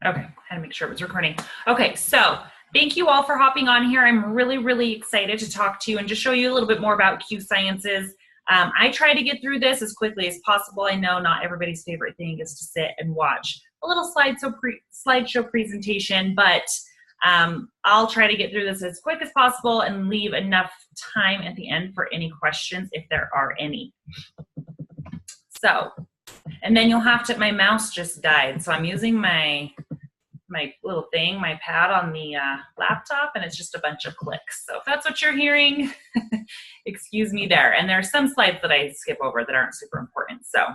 Okay, had to make sure it was recording. Okay, so thank you all for hopping on here. I'm really, really excited to talk to you and just show you a little bit more about Q Sciences. I try to get through this as quickly as possible. I know not everybody's favorite thing is to sit and watch a little slideshow presentation, but I'll try to get through this as quick as possible and leave enough time at the end for any questions if there are any. So, and then you'll have to, my mouse just died, so I'm using my little thing, my pad on the laptop, and it's just a bunch of clicks. So if that's what you're hearing, excuse me there. And there are some slides that I skip over that aren't super important. So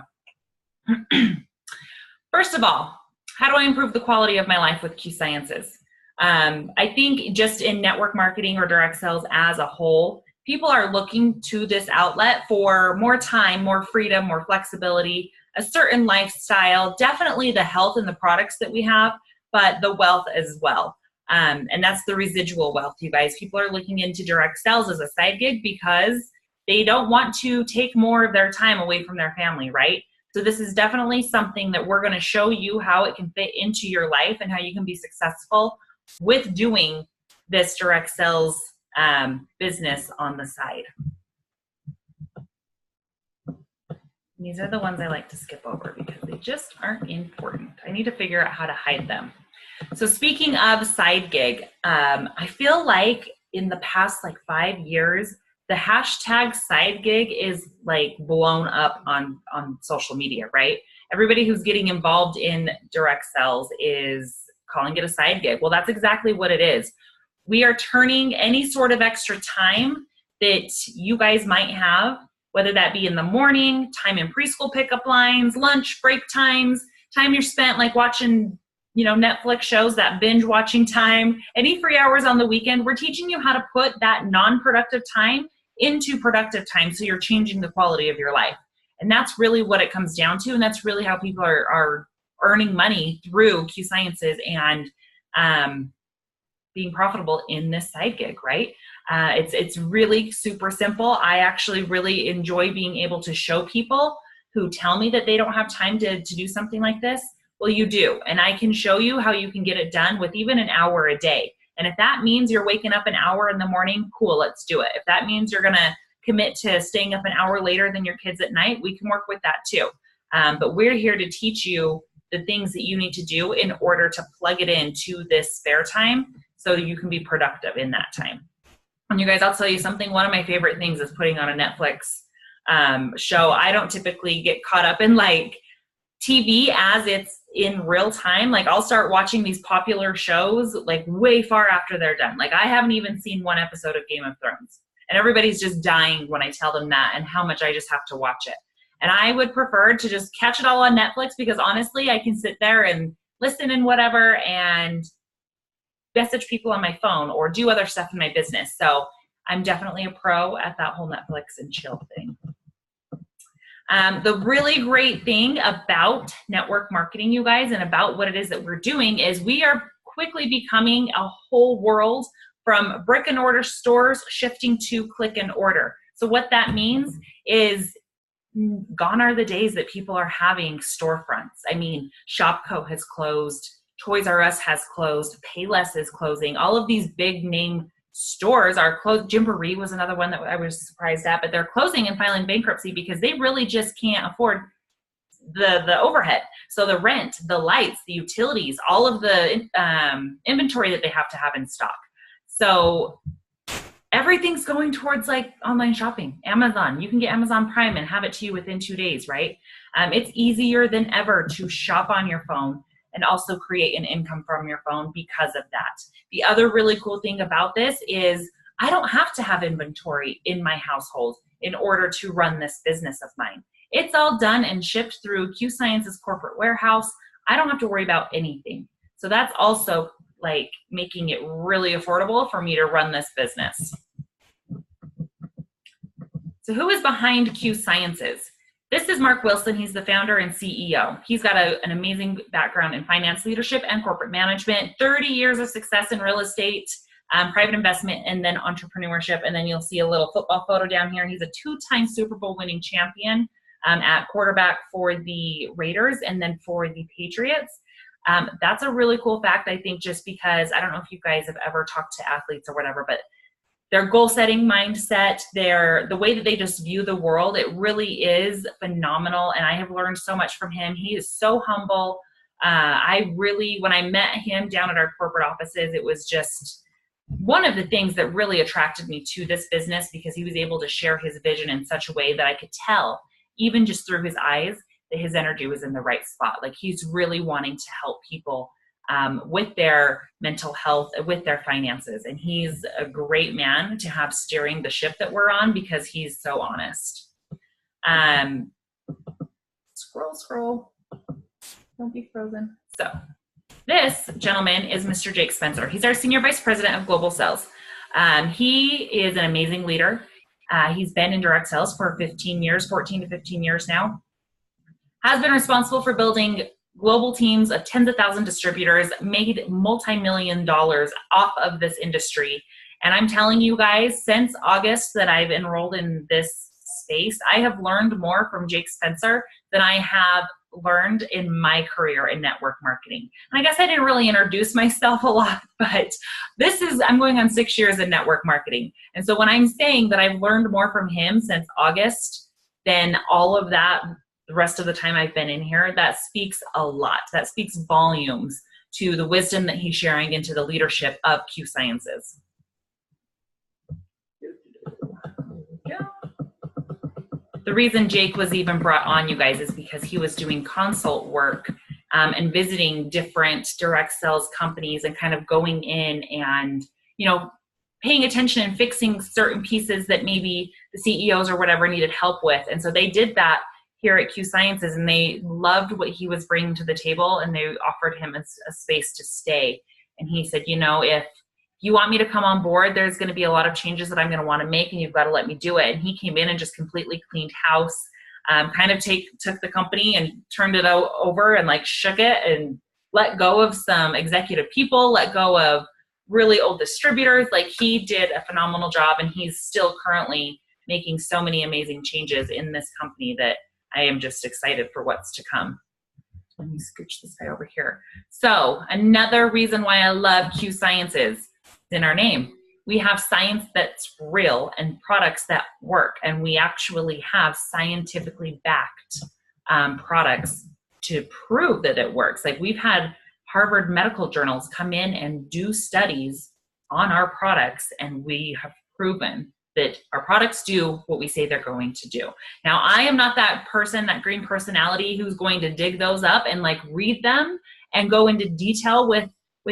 first of all, how do I improve the quality of my life with Q Sciences? I think just in network marketing or direct sales as a whole, people are looking to this outlet for more time, more freedom, more flexibility, a certain lifestyle, definitely the health and the products that we have, but the wealth as well. And that's the residual wealth, you guys. People are looking into direct sales as a side gig because they don't want to take more of their time away from their family, right? So this is definitely something that we're going to show you how it can fit into your life and how you can be successful with doing this direct sales business on the side. These are the ones I like to skip over because they just aren't important. I need to figure out how to hide them. So speaking of side gig, I feel like in the past 5 years, the hashtag side gig is blown up on social media, right? Everybody who's getting involved in direct sales is calling it a side gig. Well, that's exactly what it is. We are turning any sort of extra time that you guys might have, whether that be in the morning, time in preschool pickup lines, lunch, break times, time you're spent watching, Netflix shows, that binge watching time, any free hours on the weekend. We're teaching you how to put that non-productive time into productive time so you're changing the quality of your life. And that's really what it comes down to. And that's really how people are earning money through Q Sciences and being profitable in this side gig, right? It's really super simple. I actually really enjoy being able to show people who tell me that they don't have time to do something like this. Well, you do. And I can show you how you can get it done with even an hour a day. And if that means you're waking up an hour in the morning, cool, let's do it. If that means you're going to commit to staying up an hour later than your kids at night, we can work with that too. But we're here to teach you the things that you need to do in order to plug it into this spare time so that you can be productive in that time. And you guys, I'll tell you something, one of my favorite things is putting on a Netflix show. I don't typically get caught up in TV as it's in real time. I'll start watching these popular shows way far after they're done. I haven't even seen one episode of Game of Thrones. And everybody's just dying when I tell them that and how much I just have to watch it. And I would prefer to just catch it all on Netflix because honestly, I can sit there and listen and whatever and message people on my phone or do other stuff in my business. So I'm definitely a pro at that whole Netflix and chill thing. The really great thing about network marketing, you guys, and about what it is that we're doing is we are quickly becoming a whole world from brick and mortar stores shifting to click and order. So what that means is gone are the days that people are having storefronts. I mean, Shopko has closed, Toys R Us has closed, Payless is closing. All of these big name stores are closed. Gymboree was another one that I was surprised at, but they're closing and filing bankruptcy because they really just can't afford the overhead. So the rent, the lights, the utilities, all of the inventory that they have to have in stock. So everything's going towards online shopping. Amazon, you can get Amazon Prime and have it to you within 2 days, right? It's easier than ever to shop on your phone and also create an income from your phone because of that. The other really cool thing about this is I don't have to have inventory in my household in order to run this business of mine. It's all done and shipped through Q Sciences corporate warehouse. I don't have to worry about anything. So that's also making it really affordable for me to run this business. So who is behind Q Sciences? This is Mark Wilson. He's the founder and CEO. He's got an amazing background in finance leadership and corporate management, 30 years of success in real estate, private investment, and then entrepreneurship. And then you'll see a little football photo down here. He's a 2-time Super Bowl winning champion at quarterback for the Raiders and then for the Patriots. That's a really cool fact, I think, just because I don't know if you guys have ever talked to athletes or whatever, but their goal setting mindset, the way that they just view the world, it really is phenomenal. And I have learned so much from him. He is so humble. When I met him down at our corporate offices, it was just one of the things that really attracted me to this business, because he was able to share his vision in such a way that I could tell, even just through his eyes, that his energy was in the right spot. Like, he's really wanting to help people with their mental health, with their finances. And he's a great man to have steering the ship that we're on, because he's so honest. Scroll. Don't be frozen. So this gentleman is Mr. Jake Spencer. He's our Senior Vice President of Global Sales. He is an amazing leader. He's been in direct sales for 14 to 15 years now. Has been responsible for building global teams of tens of thousands of distributors, made multi-million dollars off of this industry. And I'm telling you guys, since August that I've enrolled in this space, I have learned more from Jake Spencer than I have learned in my career in network marketing. And I guess I didn't really introduce myself a lot, but I'm going on 6 years in network marketing. And so when I'm saying that I've learned more from him since August than all of that, the rest of the time I've been in here, that speaks a lot. That speaks volumes to the wisdom that he's sharing into the leadership of Q Sciences. The reason Jake was even brought on, you guys, is because he was doing consult work and visiting different direct sales companies and kind of going in and, paying attention and fixing certain pieces that maybe the CEOs or whatever needed help with. And so they did that here at Q Sciences, and they loved what he was bringing to the table, and they offered him a space to stay. And he said, if you want me to come on board, there's going to be a lot of changes that I'm going to want to make, and you've got to let me do it. And he came in and just completely cleaned house, took the company and turned it over and shook it and let go of some executive people, let go of really old distributors. He did a phenomenal job, and he's still currently making so many amazing changes in this company that I am just excited for what's to come. Let me scooch this guy over here. So another reason why I love Q Sciences is in our name. We have science that's real and products that work, and we actually have scientifically backed products to prove that it works. We've had Harvard medical journals come in and do studies on our products, and we have proven that our products do what we say they're going to do. Now, I am not that person, that green personality, who's going to dig those up and read them and go into detail with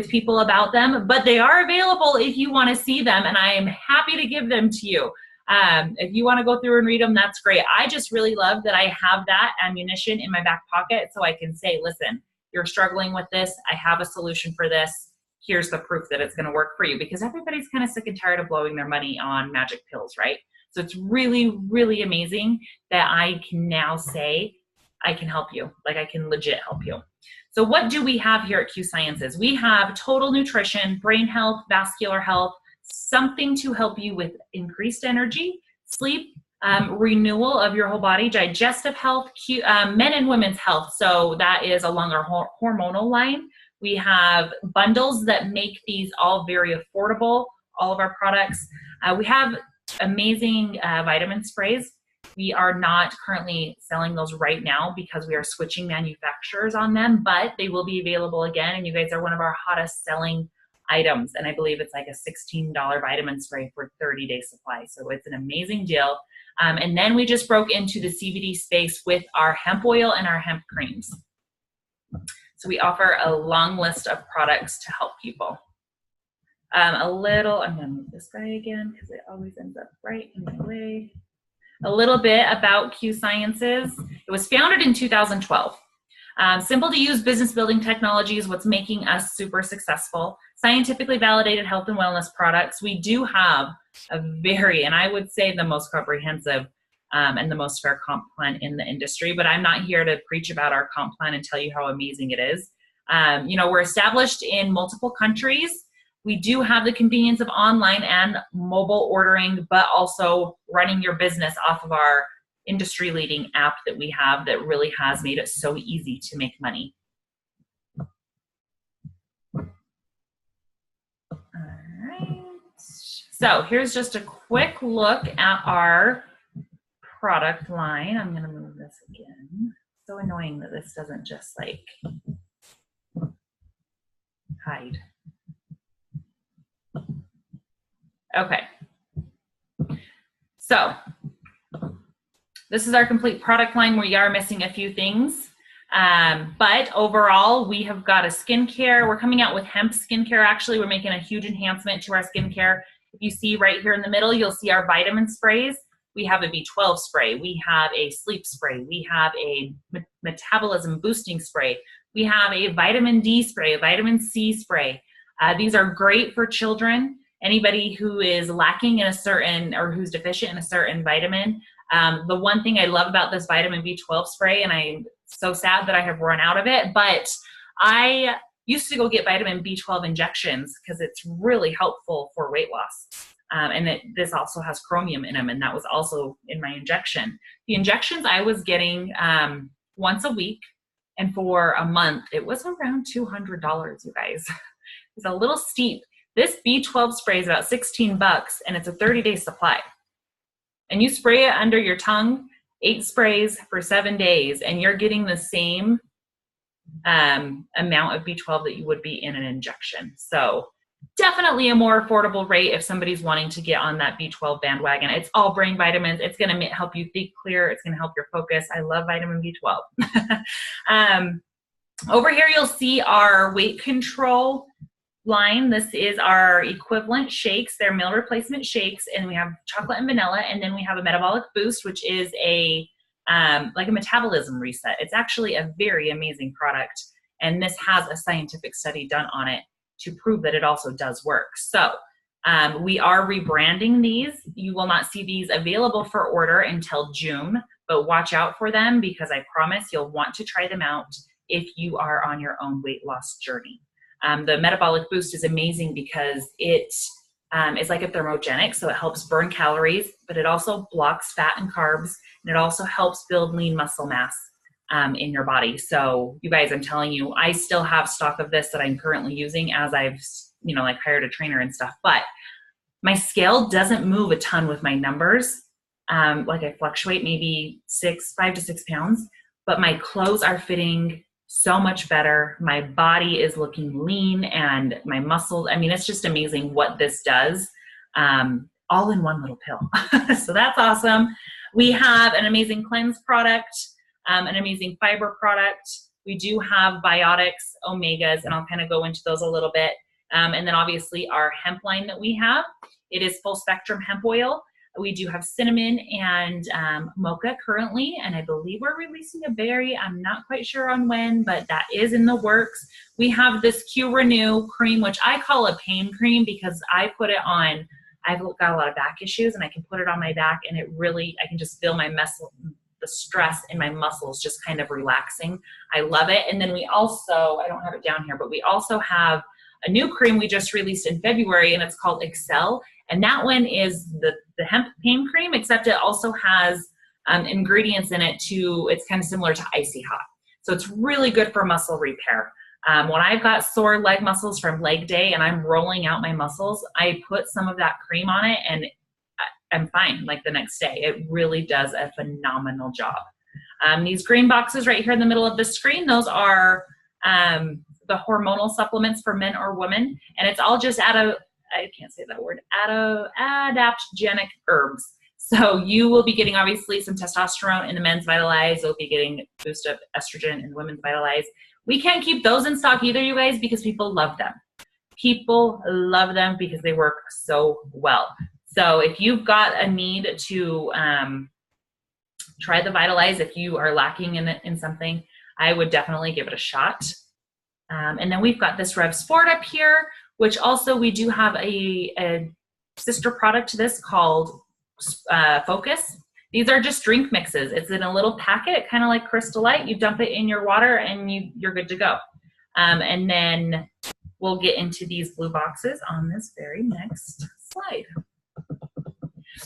people about them, but they are available if you want to see them, and I am happy to give them to you. If you want to go through and read them, that's great. I just really love that I have that ammunition in my back pocket, so I can say, listen, you're struggling with this. I have a solution for this. Here's the proof that it's going to work for you, because everybody's kind of sick and tired of blowing their money on magic pills, right? So it's really, really amazing that I can now say, I can help you. I can legit help you. So what do we have here at Q Sciences? We have total nutrition, brain health, vascular health, something to help you with increased energy, sleep, renewal of your whole body, digestive health, men and women's health. So that is along our hormonal line. We have bundles that make these all very affordable, all of our products. We have amazing vitamin sprays. We are not currently selling those right now because we are switching manufacturers on them, but they will be available again. And you guys are one of our hottest selling items. And I believe it's a $16 vitamin spray for 30-day supply. So it's an amazing deal. And then we just broke into the CBD space with our hemp oil and our hemp creams. So we offer a long list of products to help people. I'm going to move this guy again because it always ends up right in my way. A little bit about Q Sciences. It was founded in 2012. Simple to use business building technology is what's making us super successful. Scientifically validated health and wellness products. We do have a and I would say the most comprehensive and the most fair comp plan in the industry, but I'm not here to preach about our comp plan and tell you how amazing it is. We're established in multiple countries. We do have the convenience of online and mobile ordering, but also running your business off of our industry-leading app that we have that really has made it so easy to make money. So here's just a quick look at our product line. I'm gonna move this again. So annoying that this doesn't just like hide. Okay. So this is our complete product line. We are missing a few things. But overall, we have got a skincare. We're coming out with hemp skincare. Actually, we're making a huge enhancement to our skincare. If you see right here in the middle, you'll see our vitamin sprays. We have a B12 spray. We have a sleep spray. We have a metabolism boosting spray. We have a vitamin D spray, a vitamin C spray. These are great for children. Anybody who is lacking in a certain, or who's deficient in a certain vitamin. The one thing I love about this vitamin B12 spray, and I'm so sad that I have run out of it, but I used to go get vitamin B12 injections because it's really helpful for weight loss. And this also has chromium in them, and that was also in my injection. The injections I was getting once a week, and for a month, it was around $200, you guys. It's a little steep. This B12 spray is about 16 bucks, and it's a 30-day supply. And you spray it under your tongue, 8 sprays for 7 days, and you're getting the same amount of B12 that you would be in an injection. So definitely a more affordable rate if somebody's wanting to get on that B12 bandwagon. It's all brain vitamins. It's going to help you think clear. It's going to help your focus. I love vitamin B12. Over here, you'll see our weight control line. This is our equivalent shakes. They're meal replacement shakes, and we have chocolate and vanilla, and then we have a metabolic boost, which is a like a metabolism reset. It's actually a very amazing product, and this has a scientific study done on it to prove that it also does work. So we are rebranding these. You will not see these available for order until June, but watch out for them because I promise you'll want to try them out if you are on your own weight loss journey. The metabolic boost is amazing because it is like a thermogenic, so it helps burn calories, but it also blocks fat and carbs, and it also helps build lean muscle mass in your body. So you guys, I'm telling you, I still have stock of this that I'm currently using as I've, like hired a trainer and stuff, but my scale doesn't move a ton with my numbers. Like I fluctuate maybe 5 to 6 pounds, but my clothes are fitting so much better. My body is looking lean and my muscles, I mean, it's just amazing what this does, all in one little pill. So that's awesome. We have an amazing cleanse product, an amazing fiber product. We do have biotics, omegas, and I'll kind of go into those a little bit. And then obviously our hemp line that we have, it is full spectrum hemp oil. We do have cinnamon and mocha currently, and I believe we're releasing a berry. I'm not quite sure on when, but that is in the works. We have this Q Renew cream, which I call a pain cream because I put it on, I've got a lot of back issues, and I can put it on my back, and it really, I can just feel my muscle, the stress in my muscles just kind of relaxing. I love it. And then we also, I don't have it down here, but we also have a new cream we just released in February, and it's called Excel. And that one is the hemp pain cream, except it also has ingredients in it it's kind of similar to Icy Hot. So it's really good for muscle repair. When I've got sore leg muscles from leg day and I'm rolling out my muscles, I put some of that cream on it and I'm fine like the next day. It really does a phenomenal job. These green boxes right here in the middle of the screen, those are the hormonal supplements for men or women. And it's all just I can't say that word, adaptogenic herbs. So you will be getting obviously some testosterone in the men's Vitalize. You'll be getting a boost of estrogen in the women's Vitalize. We can't keep those in stock either, you guys, because people love them. People love them because they work so well. So if you've got a need to try the Vitalize, if you are lacking in something, I would definitely give it a shot. And then we've got this Rev Sport up here, which also we do have a sister product to this called Focus. These are just drink mixes. It's in a little packet, kind of like Crystal Light. You dump it in your water and you're good to go. And then we'll get into these blue boxes on this very next slide.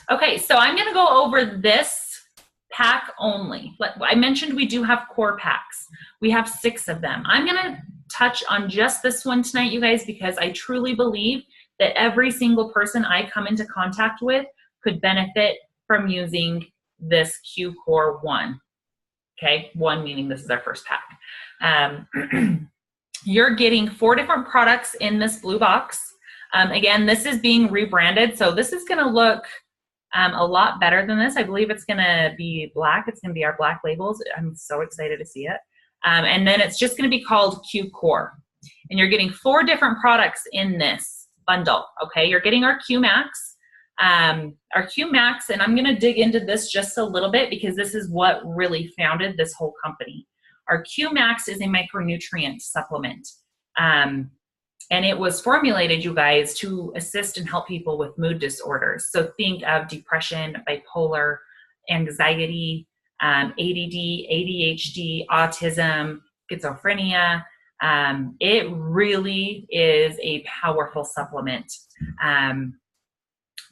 Okay, so I'm gonna go over this pack only. Like I mentioned, we do have core packs. We have 6 of them. I'm gonna touch on just this one tonight, you guys, because I truly believe that every single person I come into contact with could benefit from using this Q Core 1. Okay, 1 meaning this is our first pack. You're getting 4 different products in this blue box. Again, this is being rebranded, so this is going to look a lot better than this. I believe it's going to be black. It's going to be our black labels. I'm so excited to see it. And then it's just going to be called Q Core. And you're getting 4 different products in this bundle, okay? You're getting our Q Max. Our Q Max, and I'm going to dig into this just a little bit because this is what really founded this whole company. Our Q Max is a micronutrient supplement. And it was formulated, you guys, to assist and help people with mood disorders. So think of depression, bipolar, anxiety, ADD, ADHD, autism, schizophrenia. It really is a powerful supplement.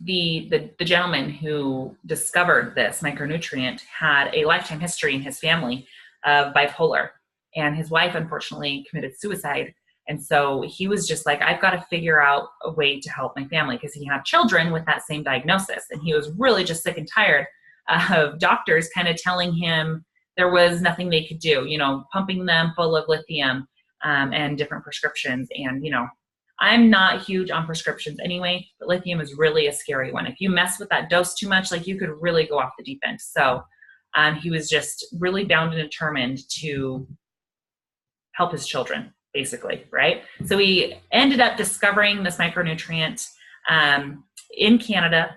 The gentleman who discovered this micronutrient had a lifetime history in his family of bipolar, and his wife unfortunately committed suicide. And so he was just like, I've got to figure out a way to help my family, because he had children with that same diagnosis. And he was really just sick and tired of doctors kind of telling him there was nothing they could do, pumping them full of lithium and different prescriptions. And, I'm not huge on prescriptions anyway, but lithium is really a scary one. If you mess with that dose too much, you could really go off the deep end. So he was just really bound and determined to help his children, basically, right? So he ended up discovering this micronutrient in Canada,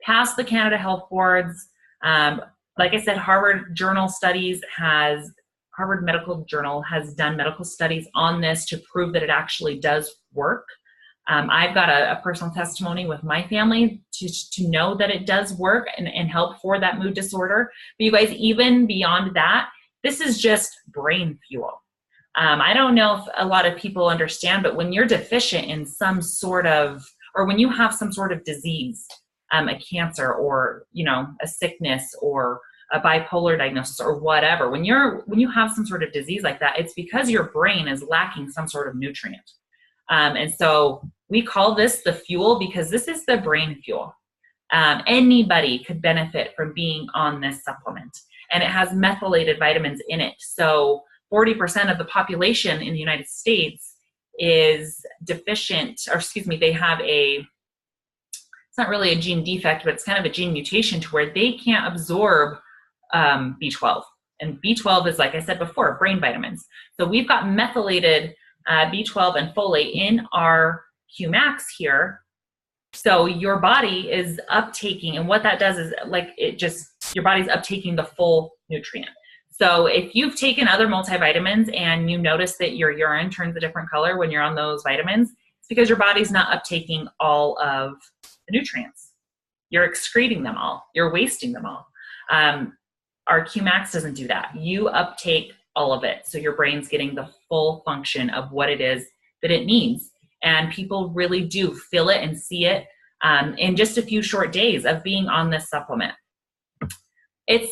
passed the Canada Health Boards. Like I said, Harvard Medical Journal has done medical studies on this to prove that it actually does work. I've got a personal testimony with my family to know that it does work and help for that mood disorder. But you guys, even beyond that, this is just brain fuel. I don't know if a lot of people understand, but when you're deficient in some sort of, or when you have some sort of disease, a cancer or, a sickness or a bipolar diagnosis or whatever, when you have some sort of disease like that, it's because your brain is lacking some sort of nutrient. And so we call this the fuel because this is the brain fuel. Anybody could benefit from being on this supplement, and it has methylated vitamins in it. So 40% of the population in the United States is deficient, they have it's not really a gene defect, but it's kind of a gene mutation to where they can't absorb B12. And B12 is, like I said before, brain vitamins. So we've got methylated B12 and folate in our Q Max here. So your body is uptaking, and what that does is your body's uptaking the full nutrient. So if you've taken other multivitamins and you notice that your urine turns a different color when you're on those vitamins, it's because your body's not uptaking all of the nutrients. You're excreting them all. You're wasting them all. Our Q Max doesn't do that. You uptake all of it. So your brain's getting the full function of what it is that it needs. And people really do feel it and see it in just a few short days of being on this supplement. It's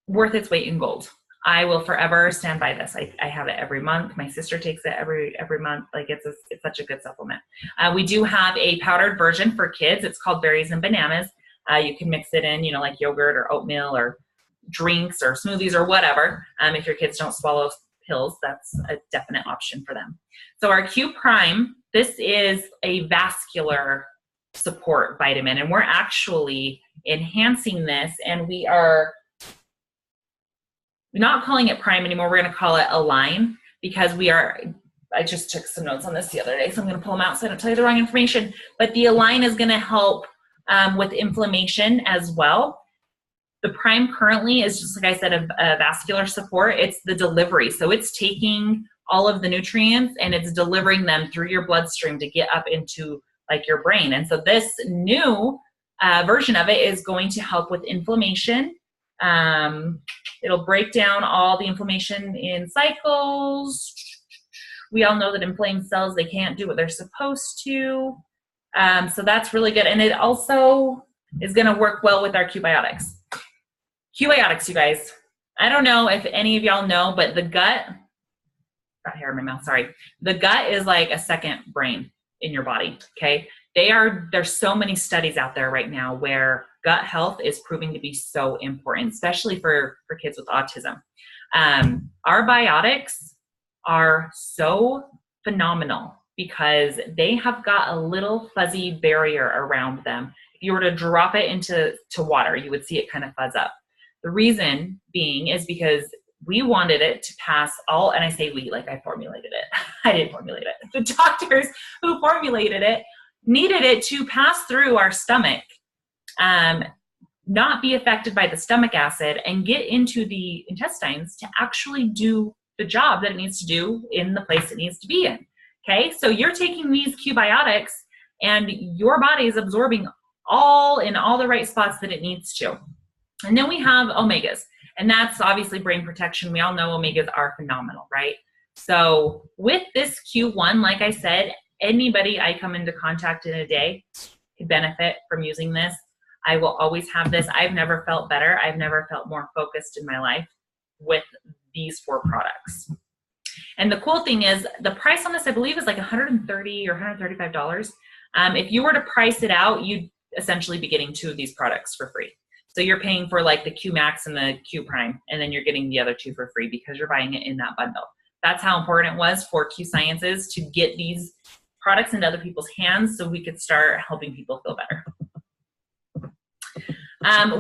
worth its weight in gold. I will forever stand by this. I have it every month. My sister takes it every month. It's such a good supplement. We do have a powdered version for kids. It's called Berries and Bananas. You can mix it in, like yogurt or oatmeal or drinks or smoothies or whatever. If your kids don't swallow pills, that's a definite option for them. So our Q Prime, this is a vascular support vitamin, and we're actually enhancing this, and we are not calling it Prime anymore. We're going to call it Align, because I just took some notes on this the other day, so I'm going to pull them out so I don't tell you the wrong information. But the Align is going to help with inflammation as well. The Prime currently is, just like I said, a vascular support. It's the delivery. So it's taking all of the nutrients and it's delivering them through your bloodstream to get up into your brain. And so this new version of it is going to help with inflammation. It'll break down all the inflammation in cycles. We all know that inflamed cells, they can't do what they're supposed to. So that's really good. And it also is going to work well with our Qbiotics. Qbiotics, you guys. I don't know if any of y'all know, but the gut, got hair in my mouth, sorry. The gut is like a second brain in your body, okay? There's so many studies out there right now where gut health is proving to be so important, especially for kids with autism. Our biotics are so phenomenal because they have got a little fuzzy barrier around them. If you were to drop it into water, you would see it kind of fuzz up. The reason being is because we wanted it to pass all, and I say we, like I formulated it. I didn't formulate it. The doctors who formulated it needed it to pass through our stomach, not be affected by the stomach acid, and get into the intestines to actually do the job that it needs to do in the place it needs to be in. Okay, so you're taking these Q-biotics and your body is absorbing all in all the right spots that it needs to. And then we have omegas, and that's obviously brain protection. We all know omegas are phenomenal, right? So with this Q1, like I said, anybody I come into contact in a day could benefit from using this. I will always have this. I've never felt better. I've never felt more focused in my life with these 4 products. And the cool thing is the price on this, I believe, is like $130 or $135. If you were to price it out, you'd essentially be getting 2 of these products for free. So you're paying for like the Q Max and the Q Prime, and then you're getting the other 2 for free because you're buying it in that bundle. That's how important it was for Q Sciences to get these products into other people's hands so we could start helping people feel better.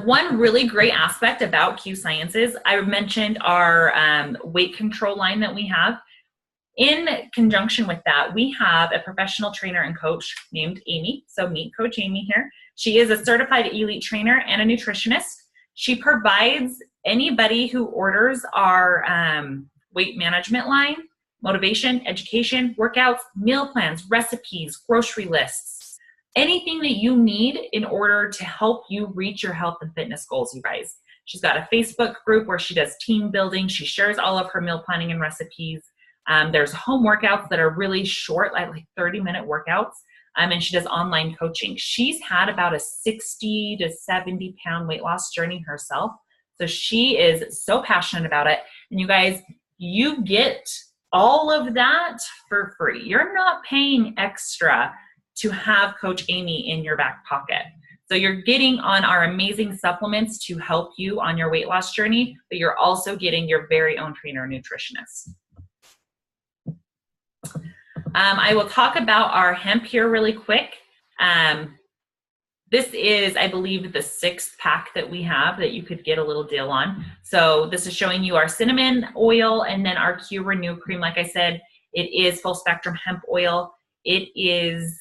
One really great aspect about Q Sciences, I mentioned our weight control line that we have. In conjunction with that, we have a professional trainer and coach named Amy. So meet Coach Amy here. She is a certified elite trainer and a nutritionist. She provides anybody who orders our weight management line, motivation, education, workouts, meal plans, recipes, grocery lists, anything that you need in order to help you reach your health and fitness goals, you guys. She's got a Facebook group where she does team building. She shares all of her meal planning and recipes. There's home workouts that are really short, like 30-minute workouts. And she does online coaching. She's had about a 60 to 70 pound weight loss journey herself. So she is so passionate about it. And you guys, you get all of that for free. You're not paying extra to have Coach Amy in your back pocket. So you're getting on our amazing supplements to help you on your weight loss journey, but you're also getting your very own trainer nutritionist. I will talk about our hemp here really quick. This is, I believe, the 6th pack that we have that you could get a little deal on. So this is showing you our cinnamon oil and then our Q Renew cream. Like I said, it is full spectrum hemp oil. It is,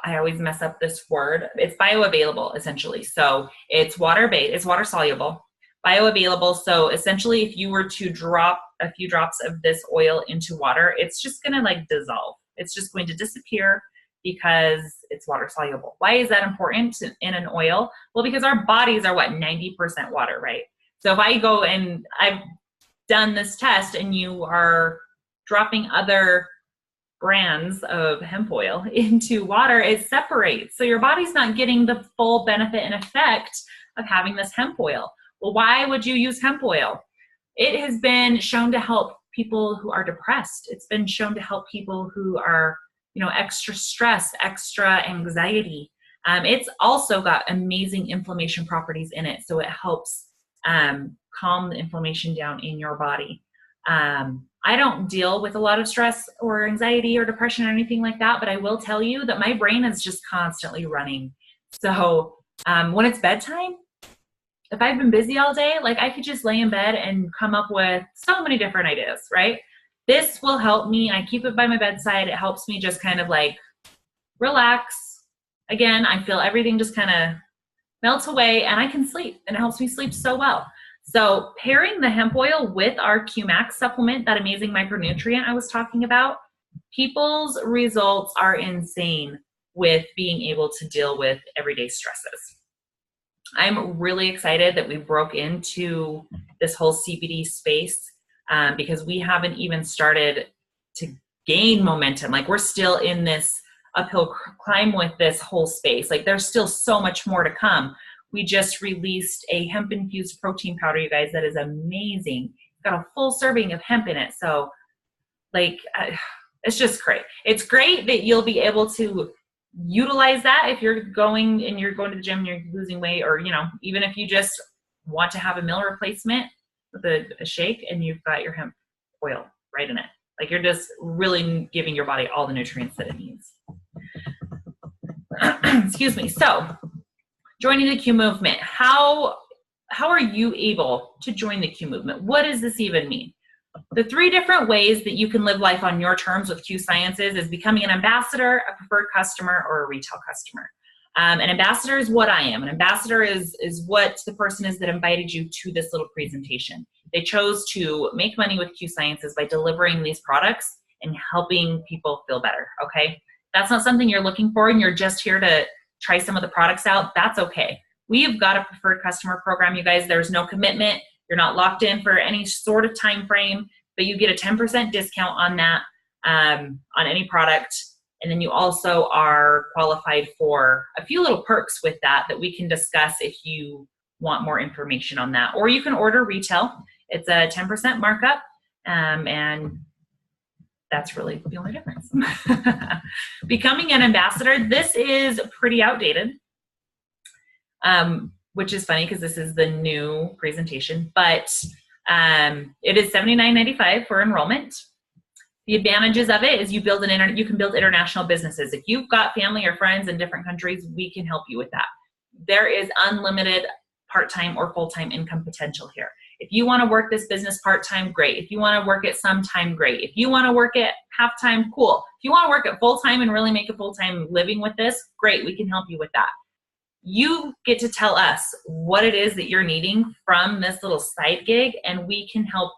I always mess up this word. It's bioavailable, essentially. So it's water-based, it's water soluble, bioavailable. So essentially, if you were to drop a few drops of this oil into water, it's just going to like dissolve. It's just going to disappear because it's water soluble. Why is that important in an oil? Well, because our bodies are what, 90% water, right? So if I go and I've done this test and you are dropping other brands of hemp oil into water, it separates. So your body's not getting the full benefit and effect of having this hemp oil. Well, why would you use hemp oil? It has been shown to help people who are depressed. It's been shown to help people who are, extra stress, extra anxiety. It's also got amazing inflammation properties in it. So it helps calm the inflammation down in your body. I don't deal with a lot of stress or anxiety or depression or anything like that, but I will tell you that my brain is just constantly running. So when it's bedtime, if I've been busy all day, like I could just lay in bed and come up with so many different ideas, right? This will help me. I keep it by my bedside. It helps me just kind of like relax. Again, I feel everything just kind of melts away and I can sleep, and it helps me sleep so well. So pairing the hemp oil with our QMax supplement, that amazing micronutrient I was talking about, people's results are insane with being able to deal with everyday stresses. I'm really excited that we broke into this whole CBD space because we haven't even started to gain momentum. Like we're still in this uphill climb with this whole space. Like there's still so much more to come. We just released a hemp-infused protein powder, you guys, that is amazing. It's got a full serving of hemp in it. So, like, it's just great. It's great that you'll be able to utilize that if you're going to the gym and you're losing weight, or, even if you just want to have a meal replacement with a shake and you've got your hemp oil right in it. Like, you're just really giving your body all the nutrients that it needs. Excuse me. So joining the Q movement, how are you able to join the Q movement? What does this even mean? The 3 different ways that you can live life on your terms with Q Sciences is becoming an ambassador, a preferred customer, or a retail customer. An ambassador is what I am. An ambassador is what the person is that invited you to this little presentation. They chose to make money with Q Sciences by delivering these products and helping people feel better, okay? That's not something you're looking for and you're just here to try some of the products out. That's okay. We've got a preferred customer program, you guys. There's no commitment. You're not locked in for any sort of time frame, but you get a 10% discount on that, on any product. And then you also are qualified for a few little perks with that we can discuss if you want more information on that. Or you can order retail. It's a 10% markup, and that's really the only difference. Becoming an ambassador, this is pretty outdated, which is funny because this is the new presentation, but it is $79.95 for enrollment. The advantages of it is you can build international businesses. If you've got family or friends in different countries, we can help you with that. There is unlimited part-time or full-time income potential here. If you want to work this business part-time, great. If you want to work it sometime, great. If you want to work it half-time, cool. If you want to work it full-time and really make a full-time living with this, great. We can help you with that. You get to tell us what it is that you're needing from this little side gig, and we can help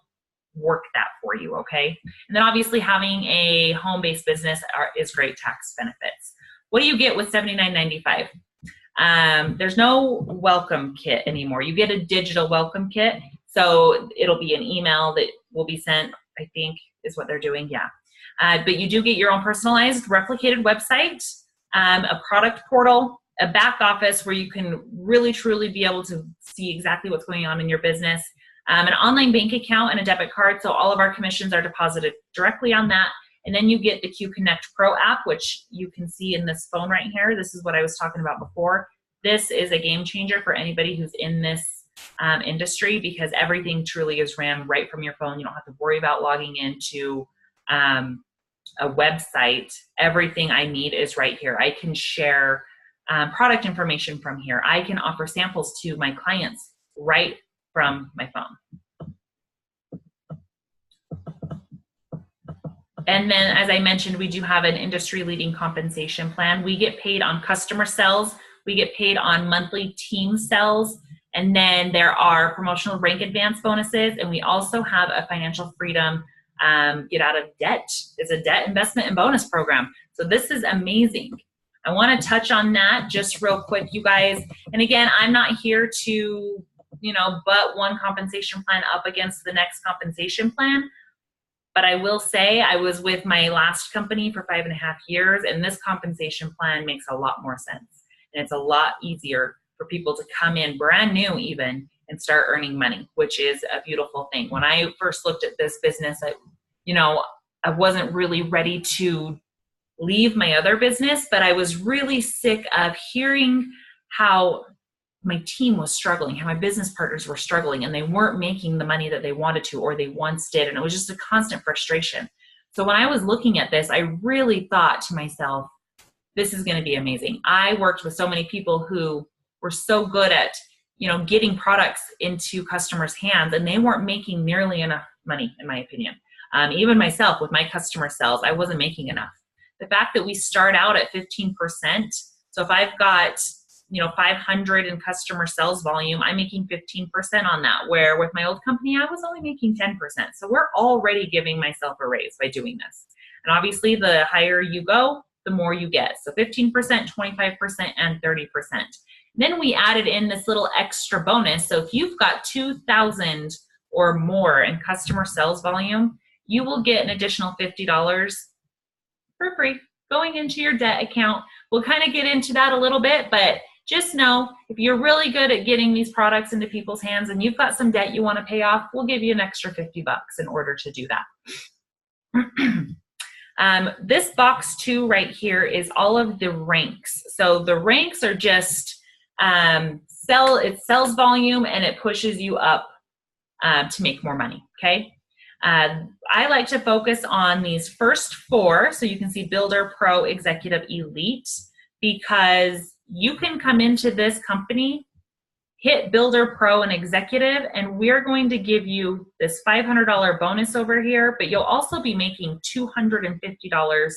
work that for you, okay? And then obviously having a home-based business is great tax benefits. What do you get with $79.95? There's no welcome kit anymore. You get a digital welcome kit. So it'll be an email that will be sent, I think is what they're doing, yeah. But you do get your own personalized replicated website, a product portal, a back office where you can really truly be able to see exactly what's going on in your business, an online bank account and a debit card. So all of our commissions are deposited directly on that. And then you get the Q Connect Pro app, which you can see in this phone right here. This is what I was talking about before. This is a game changer for anybody who's in this industry, because everything truly is ran right from your phone. You don't have to worry about logging into a website. Everything I need is right here. I can share product information from here. I can offer samples to my clients right from my phone. And then, as I mentioned, we do have an industry-leading compensation plan. We get paid on customer sales. We get paid on monthly team sales. And then there are promotional rank advance bonuses. And we also have a financial freedom get out of debt. It's a debt investment and bonus program. So this is amazing. I want to touch on that just real quick, you guys. And again, I'm not here to, butt one compensation plan up against the next compensation plan. But I will say I was with my last company for 5.5 years, and this compensation plan makes a lot more sense. And it's a lot easier for people to come in brand new even and start earning money, which is a beautiful thing. When I first looked at this business, I wasn't really ready to leave my other business, but I was really sick of hearing how my team was struggling, how my business partners were struggling, and they weren't making the money that they wanted to or they once did. And it was just a constant frustration. So when I was looking at this, I really thought to myself, this is going to be amazing. I worked with so many people who were so good at, getting products into customers' hands, and they weren't making nearly enough money, in my opinion. Even myself with my customer sales, I wasn't making enough. The fact that we start out at 15%, so if I've got 500 in customer sales volume, I'm making 15% on that, where with my old company, I was only making 10%. So we're already giving myself a raise by doing this. And obviously the higher you go, the more you get. So 15%, 25%, and 30%. Then we added in this little extra bonus. So if you've got 2,000 or more in customer sales volume, you will get an additional $50 for free going into your debt account. We'll kind of get into that a little bit, but just know if you're really good at getting these products into people's hands and you've got some debt you want to pay off, we'll give you an extra $50 in order to do that. This box 2 right here is all of the ranks. So the ranks are just it's sales volume, and it pushes you up to make more money, okay? I like to focus on these first 4, so you can see Builder, Pro, Executive, Elite, because you can come into this company, hit Builder, Pro, and Executive, and we're going to give you this $500 bonus over here, but you'll also be making $250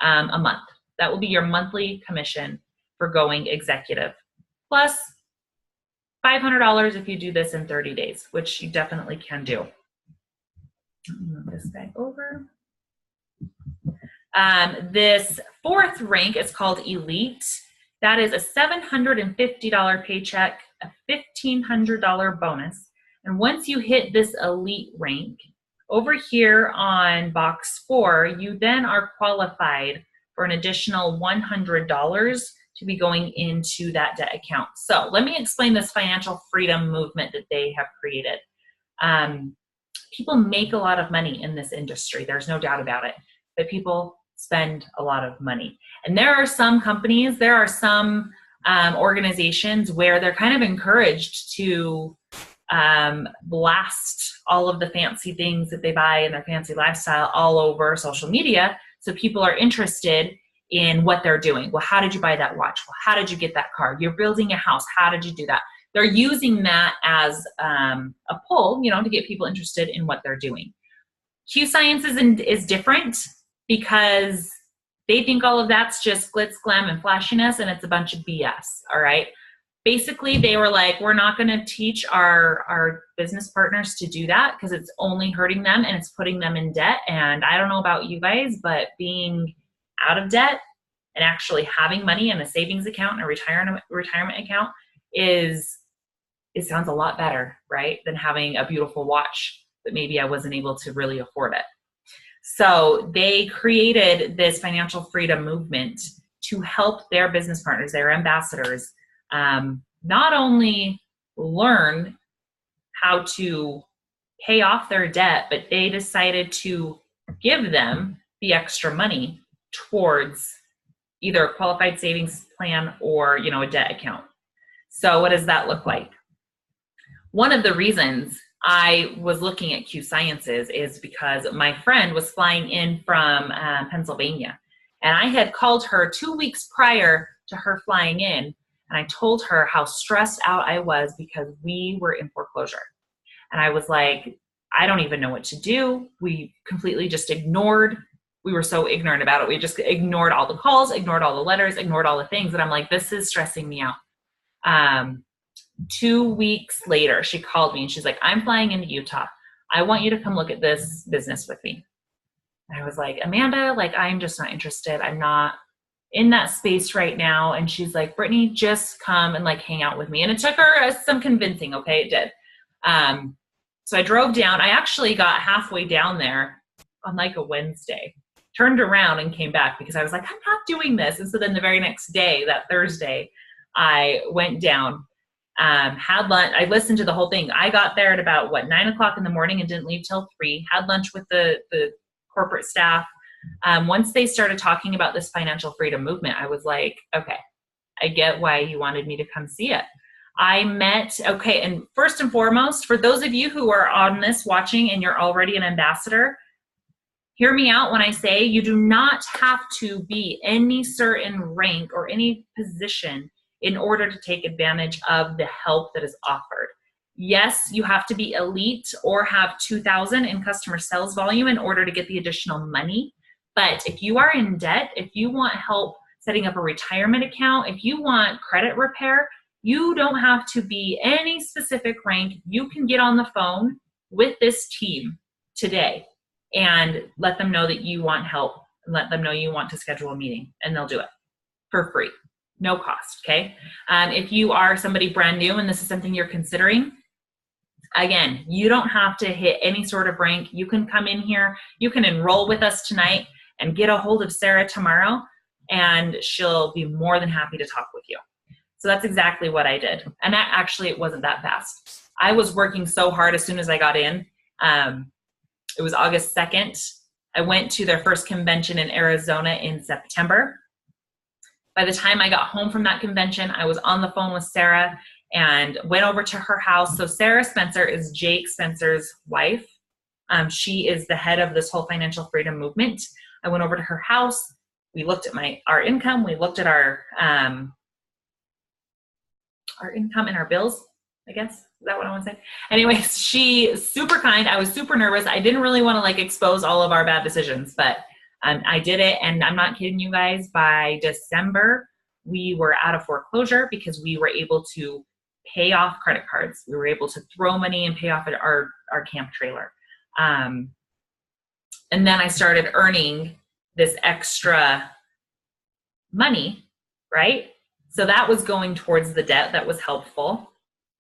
a month. That will be your monthly commission for going Executive, plus $500 if you do this in 30 days, which you definitely can do. Move this guy over. This 4th rank is called Elite. That is a $750 paycheck, a $1,500 bonus. And once you hit this Elite rank, over here on box 4, you then are qualified for an additional $100 to be going into that debt account. So let me explain this financial freedom movement that they have created. People make a lot of money in this industry. There's no doubt about it. But people spend a lot of money. And there are some companies, there are some organizations where they're kind of encouraged to blast all of the fancy things that they buy in their fancy lifestyle all over social media, so people are interested in what they're doing. Well, how did you buy that watch? Well, how did you get that car? You're building a house. How did you do that? They're using that as a pull, to get people interested in what they're doing. Q Science is different because they think all of that's just glitz, glam, and flashiness, and it's a bunch of BS, all right? Basically, they were like, we're not going to teach our business partners to do that because it's only hurting them and it's putting them in debt. And I don't know about you guys, but being out of debt and actually having money in a savings account and a retirement account it sounds a lot better, right, than having a beautiful watch, but maybe I wasn't able to really afford it. So they created this financial freedom movement to help their business partners, their ambassadors, not only learn how to pay off their debt, but they decided to give them the extra money towards either a qualified savings plan or, a debt account. So what does that look like? One of the reasons I was looking at Q Sciences is because my friend was flying in from Pennsylvania, and I had called her 2 weeks prior to her flying in, and I told her how stressed out I was because we were in foreclosure. And I was like, I don't even know what to do. We completely just ignored. We were so ignorant about it. We just ignored all the calls, ignored all the letters, ignored all the things. And I'm like, this is stressing me out. 2 weeks later, she called me and she's like, I'm flying into Utah. I want you to come look at this business with me. And I was like, Amanda, I'm just not interested. I'm not in that space right now. And she's like, Brittany, just come and hang out with me. And it took her some convincing. Okay, it did. So I drove down. I actually got halfway down there on a Wednesday, turned around and came back because I was like, I'm not doing this. And so then the very next day, that Thursday, I went down, had lunch. I listened to the whole thing. I got there at about 9 o'clock in the morning and didn't leave till 3, had lunch with the corporate staff. Once they started talking about this financial freedom movement, I was like, okay, I get why you wanted me to come see it. And first and foremost, for those of you who are on this watching and you're already an ambassador, hear me out when I say you do not have to be any certain rank or any position in order to take advantage of the help that is offered. Yes, you have to be elite or have 2,000 in customer sales volume in order to get the additional money. But if you are in debt, if you want help setting up a retirement account, if you want credit repair, you don't have to be any specific rank. You can get on the phone with this team today and let them know that you want help and let them know you want to schedule a meeting, and they'll do it for free, no cost, okay? If you are somebody brand new and this is something you're considering, again, you don't have to hit any sort of rank. You can come in here, you can enroll with us tonight and get a hold of Sarah tomorrow, and she'll be more than happy to talk with you. So that's exactly what I did. And it wasn't that fast. I was working so hard as soon as I got in. It was August 2nd. I went to their first convention in Arizona in September. By the time I got home from that convention, I was on the phone with Sarah and went over to her house. So Sarah Spencer is Jake Spencer's wife. She is the head of this whole financial freedom movement. I went over to her house. We looked at our income. We looked at our income and our bills, I guess. Is that what I want to say? Anyways, she's super kind. I was super nervous. I didn't really want to like expose all of our bad decisions, but I did it. And I'm not kidding you guys. By December, we were out of foreclosure because we were able to pay off credit cards. We were able to throw money and pay off our camp trailer. And then I started earning this extra money, right? So that was going towards the debt. That was helpful.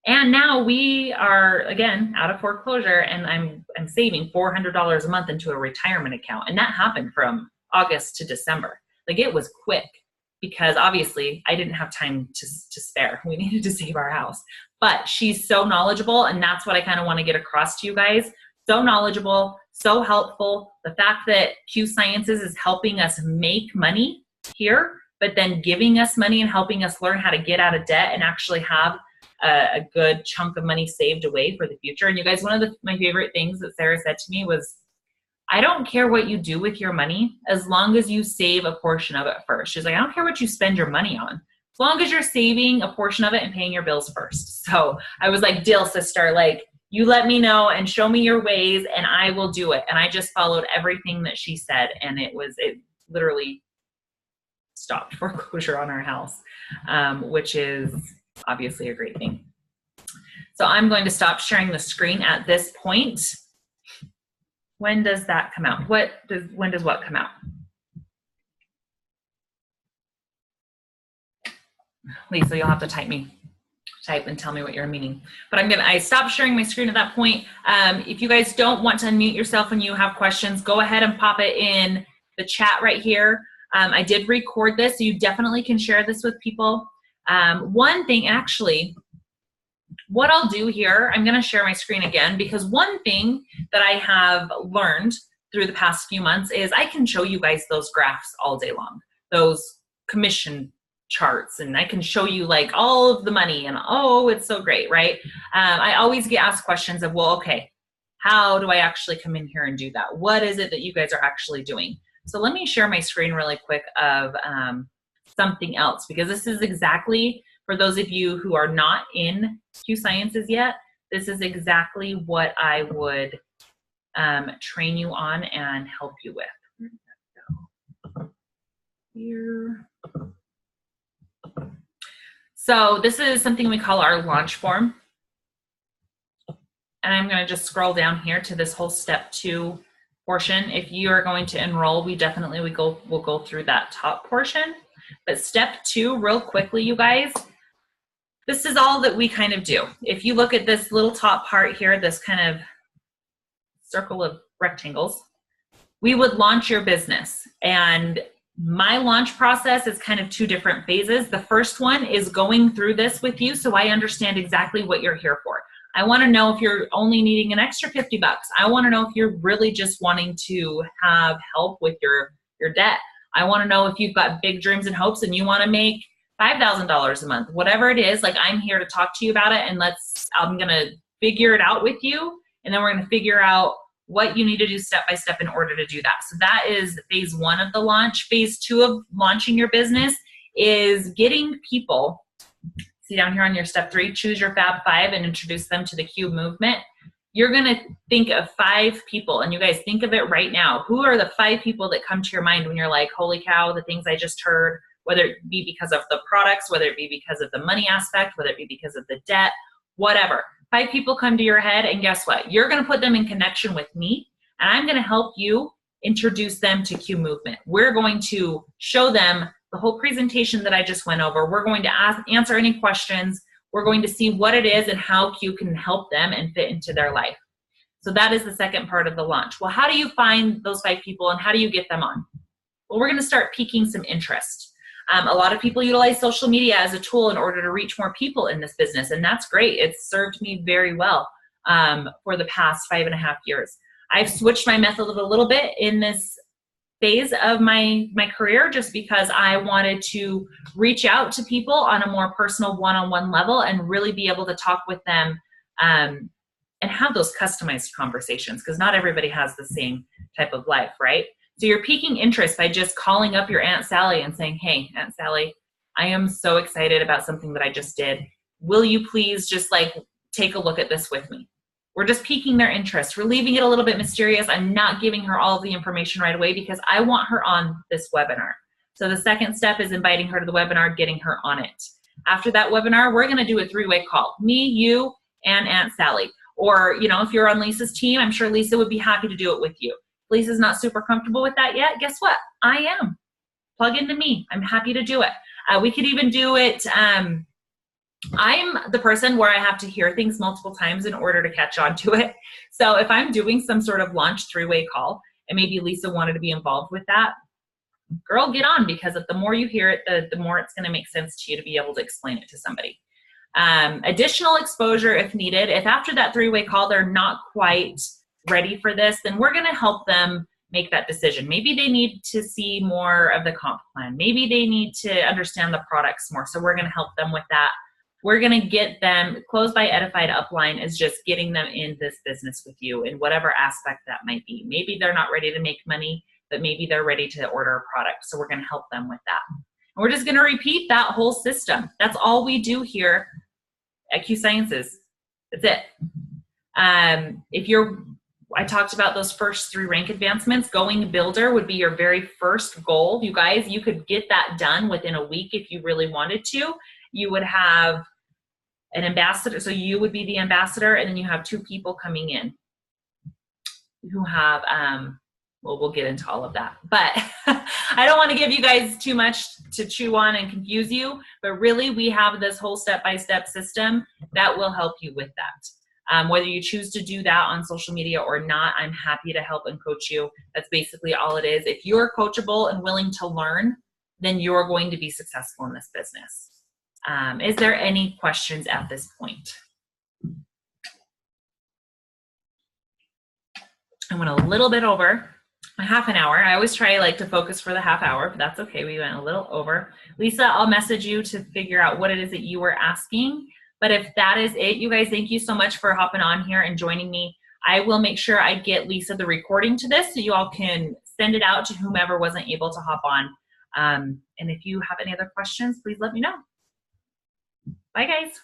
And now we are, again, out of foreclosure, and I'm saving $400 a month into a retirement account. And that happened from August to December. Like, it was quick because obviously I didn't have time to spare. We needed to save our house. But she's so knowledgeable, and that's what I kind of want to get across to you guys. So knowledgeable, so helpful. The fact that Q Sciences is helping us make money here, but then giving us money and helping us learn how to get out of debt and actually have a good chunk of money saved away for the future. And you guys, one of my favorite things that Sarah said to me was, I don't care what you do with your money as long as you save a portion of it first. She's like, I don't care what you spend your money on, as long as you're saving a portion of it and paying your bills first. So I was like, deal, sister, like, you let me know and show me your ways and I will do it. And I just followed everything that she said. And it literally stopped foreclosure on our house, which is obviously a great thing. So I'm going to stop sharing the screen at this point. When does that come out? When does what come out? Lisa, you'll have to type and tell me what you're meaning. But I stopped sharing my screen at that point. If you guys don't want to unmute yourself when you have questions, go ahead and pop it in the chat right here. I did record this, so you definitely can share this with people. One thing, actually, what I'll do here, I'm going to share my screen again, because one thing that I have learned through the past few months is I can show you guys those graphs all day long, those commission charts, and I can show you like all of the money and, oh, it's so great, right? I always get asked questions of, well, okay, how do I actually come in here and do that? What is it that you guys are actually doing? So let me share my screen really quick of something else, because this is exactly, for those of you who are not in Q Sciences yet, this is exactly what I would train you on and help you with. Here. So this is something we call our launch form. And I'm going to just scroll down here to this whole step 2 portion. If you are going to enroll, we definitely will go through that top portion. But step 2, real quickly, you guys, this is all that we kind of do. If you look at this little top part here, this kind of circle of rectangles, we would launch your business. And my launch process is kind of 2 different phases. The first one is going through this with you so I understand exactly what you're here for. I want to know if you're only needing an extra $50. I want to know if you're really just wanting to have help with your debt. I want to know if you've got big dreams and hopes and you want to make $5,000 a month. Whatever it is, like, I'm here to talk to you about it, and I'm going to figure it out with you, and then we're going to figure out what you need to do step by step in order to do that. So that is phase 1 of the launch. Phase 2 of launching your business is getting people, see down here on your step 3, choose your Fab 5 and introduce them to the Q movement. You're going to think of 5 people, and you guys think of it right now. Who are the 5 people that come to your mind when you're like, holy cow, the things I just heard, whether it be because of the products, whether it be because of the money aspect, whether it be because of the debt, whatever. 5 people come to your head, and guess what? You're going to put them in connection with me, and I'm going to help you introduce them to Q Movement. We're going to show them the whole presentation that I just went over. We're going to answer any questions. We're going to see what it is and how Q can help them and fit into their life. So that is the second part of the launch. Well, how do you find those 5 people and how do you get them on? Well, we're going to start piquing some interest. A lot of people utilize social media as a tool in order to reach more people in this business, and that's great. It's served me very well for the past 5.5 years. I've switched my method a little bit in this phase of my career, just because I wanted to reach out to people on a more personal one-on-one level and really be able to talk with them and have those customized conversations, because not everybody has the same type of life, right? So you're piquing interest by just calling up your Aunt Sally and saying, hey, Aunt Sally, I am so excited about something that I just did. Will you please just like take a look at this with me? We're just piquing their interest. We're leaving it a little bit mysterious. I'm not giving her all of the information right away because I want her on this webinar. So the second step is inviting her to the webinar, getting her on it. After that webinar, we're gonna do a three-way call. Me, you, and Aunt Sally. Or, you know, if you're on Lisa's team, I'm sure Lisa would be happy to do it with you. If Lisa's not super comfortable with that yet, guess what? I am. Plug into me. I'm happy to do it. We could even do it, I'm the person where I have to hear things multiple times in order to catch on to it. So if I'm doing some sort of launch three-way call, and maybe Lisa wanted to be involved with that, girl, get on, because the more you hear it, the more it's going to make sense to you to be able to explain it to somebody. Additional exposure if needed. If after that three-way call they're not quite ready for this, then we're going to help them make that decision. Maybe they need to see more of the comp plan. Maybe they need to understand the products more. So we're going to help them with that. We're going to get them, Closed by Edified upline is just getting them in this business with you in whatever aspect that might be. Maybe they're not ready to make money, but maybe they're ready to order a product. So we're going to help them with that. And we're just going to repeat that whole system. That's all we do here at Q Sciences. That's it. I talked about those first 3 rank advancements. Going builder would be your very first goal. You guys, you could get that done within a week if you really wanted to. You would have an ambassador, so you would be the ambassador, and then you have 2 people coming in who have, well, we'll get into all of that. But I don't want to give you guys too much to chew on and confuse you, but really we have this whole step-by-step system that will help you with that. Whether you choose to do that on social media or not, I'm happy to help and coach you. That's basically all it is. If you're coachable and willing to learn, then you're going to be successful in this business. Is there any questions at this point? I went a little bit over a half an hour. I always try to focus for the half hour, but that's okay. We went a little over. Lisa, I'll message you to figure out what it is that you were asking. But if that is it, you guys, thank you so much for hopping on here and joining me. I will make sure I get Lisa the recording to this so you all can send it out to whomever wasn't able to hop on. And if you have any other questions, please let me know. Bye, guys.